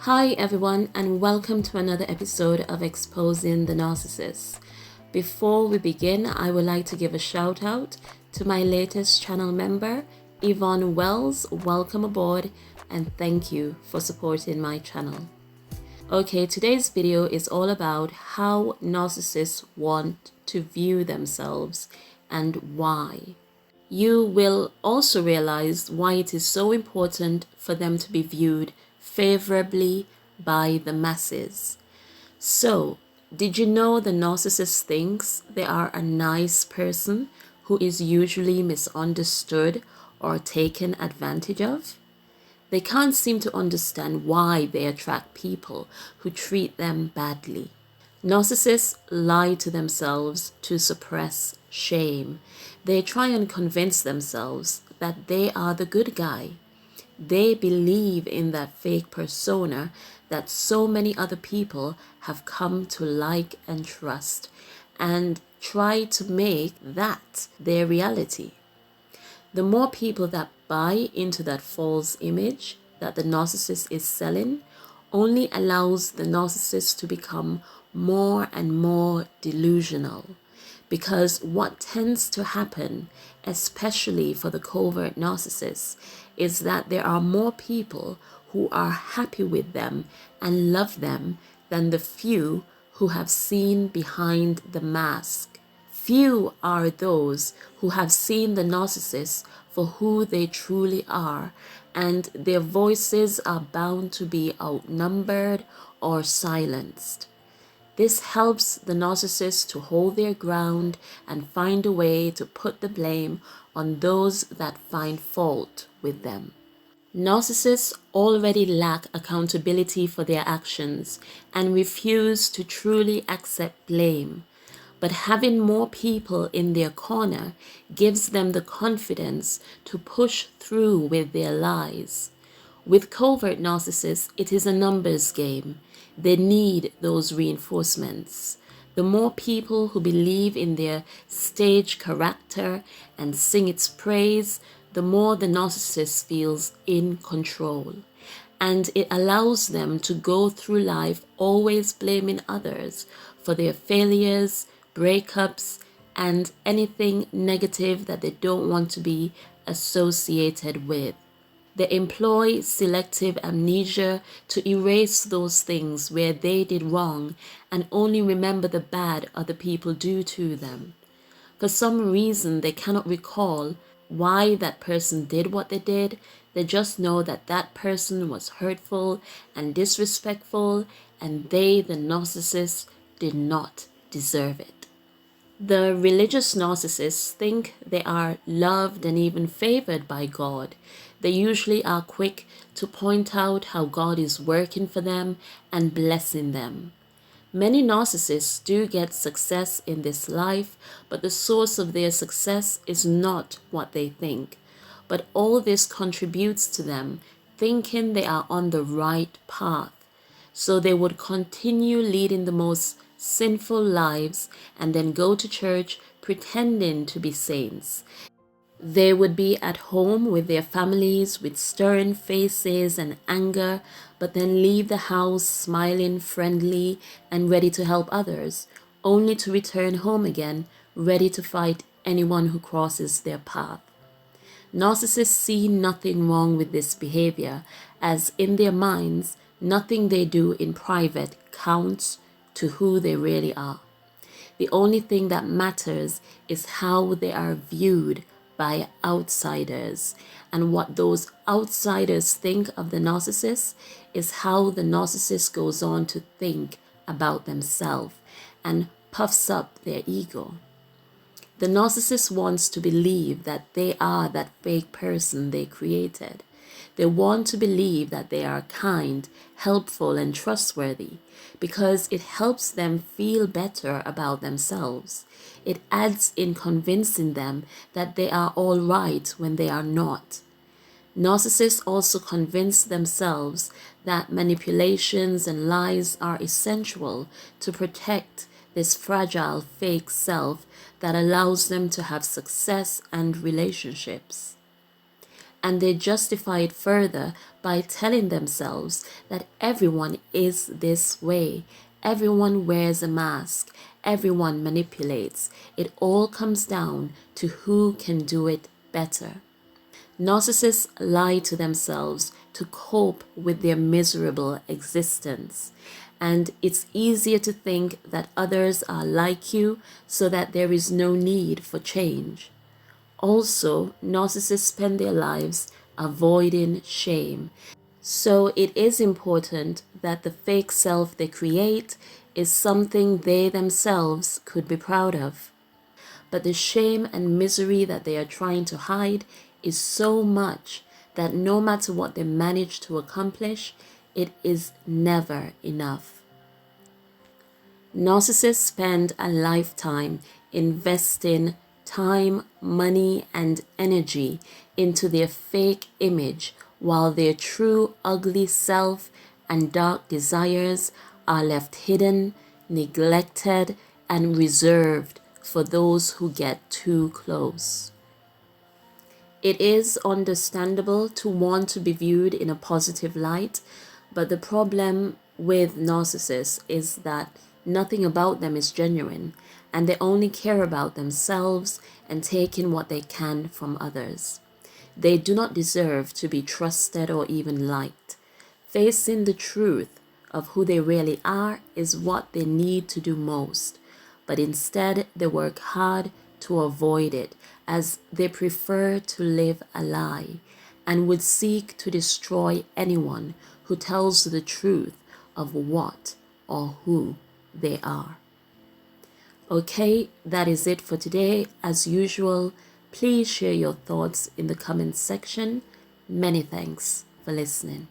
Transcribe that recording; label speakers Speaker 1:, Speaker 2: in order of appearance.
Speaker 1: Hi everyone, and welcome to another episode of Exposing the Narcissists. Before we begin, I would like to give a shout out to my latest channel member, Yvonne Wells. Welcome aboard and thank you for supporting my channel. Okay, today's video is all about how narcissists want to view themselves and why. You will also realize why it is so important for them to be viewed favorably by the masses. So, did you know the narcissist thinks they are a nice person who is usually misunderstood or taken advantage of? They can't seem to understand why they attract people who treat them badly. Narcissists lie to themselves to suppress shame. They try and convince themselves that they are the good guy. They believe in that fake persona that so many other people have come to like and trust, and try to make that their reality. The more people that buy into that false image that the narcissist is selling only allows the narcissist to become more and more delusional. Because what tends to happen, especially for the covert narcissists, is that there are more people who are happy with them and love them than the few who have seen behind the mask. Few are those who have seen the narcissists for who they truly are, and their voices are bound to be outnumbered or silenced. This helps the narcissist to hold their ground and find a way to put the blame on those that find fault with them. Narcissists already lack accountability for their actions and refuse to truly accept blame. But having more people in their corner gives them the confidence to push through with their lies. With covert narcissists, it is a numbers game. They need those reinforcements. The more people who believe in their stage character and sing its praise, the more the narcissist feels in control. And it allows them to go through life always blaming others for their failures, breakups, and anything negative that they don't want to be associated with. They employ selective amnesia to erase those things where they did wrong and only remember the bad other people do to them. For some reason, they cannot recall why that person did what they did. They just know that that person was hurtful and disrespectful, and they, the narcissists, did not deserve it. The religious narcissists think they are loved and even favored by God. They usually are quick to point out how God is working for them and blessing them. Many narcissists do get success in this life, but the source of their success is not what they think. But all this contributes to them thinking they are on the right path. So they would continue leading the most sinful lives and then go to church pretending to be saints. They would be at home with their families with stern faces and anger, but then leave the house smiling, friendly, and ready to help others, only to return home again, ready to fight anyone who crosses their path. Narcissists see nothing wrong with this behavior, as in their minds, nothing they do in private counts to who they really are. The only thing that matters is how they are viewed by outsiders, and what those outsiders think of the narcissist is how the narcissist goes on to think about themselves and puffs up their ego. The narcissist wants to believe that they are that fake person they created. They want to believe that they are kind, helpful, and trustworthy because it helps them feel better about themselves. It adds in convincing them that they are all right when they are not. Narcissists also convince themselves that manipulations and lies are essential to protect this fragile fake self that allows them to have success and relationships. And they justify it further by telling themselves that everyone is this way. Everyone wears a mask. Everyone manipulates. It all comes down to who can do it better. Narcissists lie to themselves to cope with their miserable existence. And it's easier to think that others are like you so that there is no need for change. Also, narcissists spend their lives avoiding shame. So it is important that the fake self they create is something they themselves could be proud of. But the shame and misery that they are trying to hide is so much that no matter what they manage to accomplish, it is never enough. Narcissists spend a lifetime investing time, money, and energy into their fake image, while their true ugly self and dark desires are left hidden, neglected, and reserved for those who get too close. It is understandable to want to be viewed in a positive light, but the problem with narcissists is that nothing about them is genuine, and they only care about themselves and taking what they can from others. They do not deserve to be trusted or even liked. Facing the truth of who they really are is what they need to do most, but instead they work hard to avoid it, as they prefer to live a lie and would seek to destroy anyone who tells the truth of what or who they are. Okay, that is it for today. As usual, please share your thoughts in the comments section. Many thanks for listening.